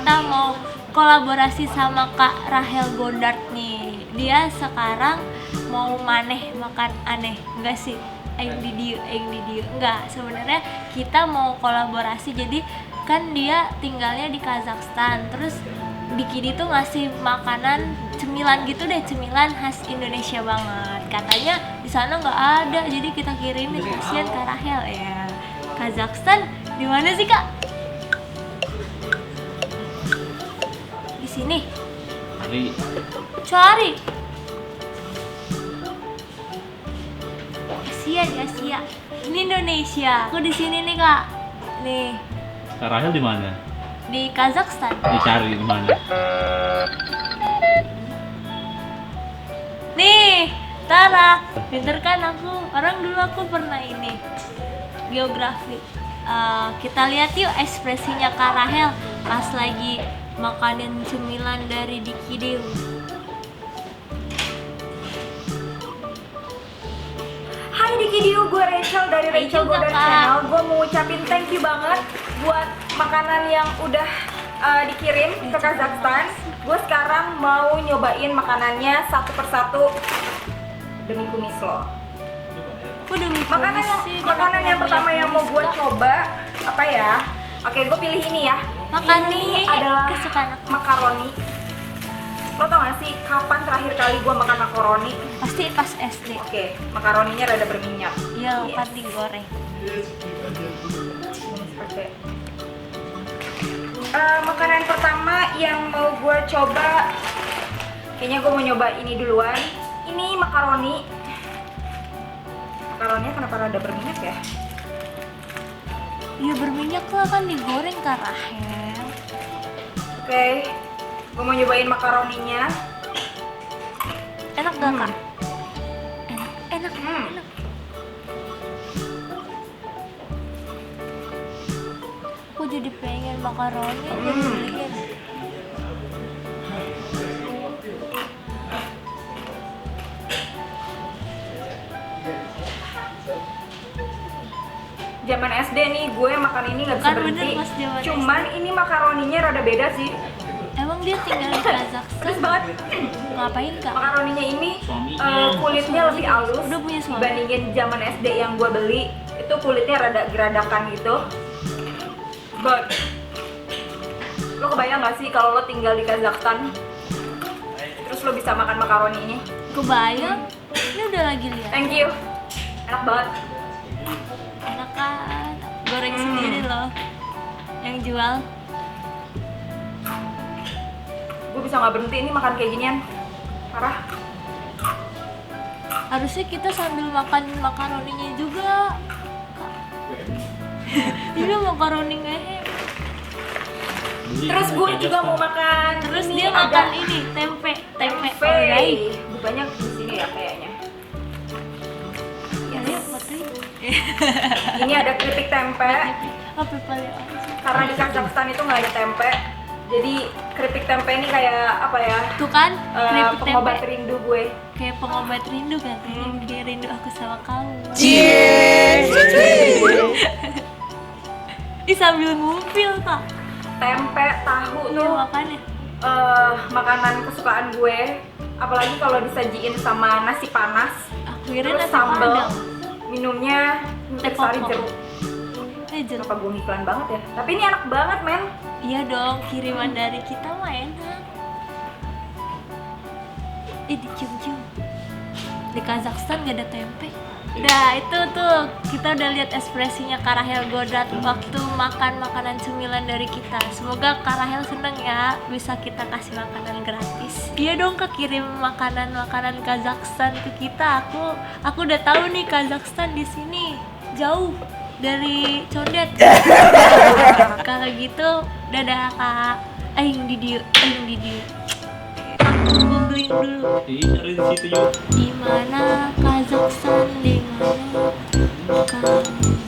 kita mau kolaborasi sama Kak Rahel Gondart nih. Dia sekarang mau maneh makan aneh, enggak sih? Aing di dieu enggak. Sebenarnya kita mau kolaborasi, jadi kan dia tinggalnya di Kazakhstan. Terus Dikidi tuh ngasih makanan cemilan gitu deh, cemilan khas Indonesia banget. Katanya di sana nggak ada, jadi kita kirimin. Kasian Kak Rahel ya. Kazakhstan di mana sih Kak? Di sini. Cari. Asia di Asia. Ini Indonesia. Aku di sini nih Kak. Nih. Kak Rahel di mana? Di Kazakhstan. Dicari di mana? Nih, Tara, pinter kan aku. Orang dulu aku pernah ini geografi. Kita lihat yuk ekspresinya Kak Rahel pas lagi makanin cemilan dari Dikidiu. Hai Dikidiu, gue Rachel dari Rachel Godard Channel. Gue mau ucapin thank you banget buat makanan yang udah dikirim ke Kazakhstan. Gue sekarang mau nyobain makanannya satu persatu demi kumis lo. Makanan yang pertama yang mau gue coba apa ya? Oke, gue pilih ini ya. Ini adalah makaroni. Lo tau gak sih kapan terakhir kali gue makan makaroni? Pasti pas SD. Oke, makaroninya rada berminyak. Iya, lupa digoreng. Oke. Makanan pertama yang mau gue coba, kayaknya gue mau nyoba ini duluan. Ini makaroni. Makaroninya kenapa rada berminyak ya? Iya berminyak lah, kan digoreng Kak Rahel. Oke, gue mau nyobain makaroninya. Enak gak Kak? Enak. Aku jadi pengen makaroni, jadi beliin. Zaman SD nih gue makan ini nggak bisa Kan bener berhenti. pas zaman Cuman ini makaroninya rada beda sih. Emang dia tinggal di Kazakhstan? Pedes banget. Ngapain Kak? Makaroninya ini kulitnya lebih halus Udah punya suami. dibandingin zaman SD yang gue beli. Itu kulitnya rada geradakan gitu. But lo kebayang gak sih kalau lo tinggal di Kazakhstan terus lo bisa makan makaroni ini? Kebayang? Ini udah lagi lihat. Thank you. Enak banget. Enak kan? Goreng sendiri loh. Yang jual. Gue bisa nggak berhenti ini makan kayak ginian. Parah. Harusnya kita sambil makan makaroninya juga. Ini makaroni ngehe. Terus gue juga mau makan. Terus ini dia ada makan ini tempe. Alright. Banyak di sini ya kayaknya. Ya, yuk, fotoin. Ini ada keripik tempe. Apa paling Karena di Kazakhstan itu nggak ada tempe. Jadi keripik tempe ini kayak apa ya? Tuh kan, keripik pengobat tempe. rindu gue. Kayak pengobat rindu kan? Kayak rindu aku sama kamu. Ih, sambil ngumpil Kak. Tempe, tahu Iya tuh makanya. makanan kesukaan gue. Apalagi kalau disajiin sama nasi panas. Aku kira Terus nasi sambal. padang. Minumnya Teh sari koko. jeruk. Jeruk. Kenapa gue iklan banget ya? Tapi ini enak banget men. Iya dong, kiriman dari kita mah enak. Dicium-cium. Di Kazakhstan gak ada tempe. Nah itu tuh, kita udah lihat ekspresinya Kak Rahel Godard waktu makan makanan cemilan dari kita. Semoga Kak Rahel seneng ya, bisa kita kasih makanan gratis. Iya dong Kak, kirim makanan-makanan Kazakhstan ke kita. Aku udah tahu nih Kazakhstan di sini jauh dari Condet. Kalau gitu, dadah Kak. Aing di dieu. Aku googling dulu. Cari di situ yuk. Di mana Kazakhstan, di mana kamu?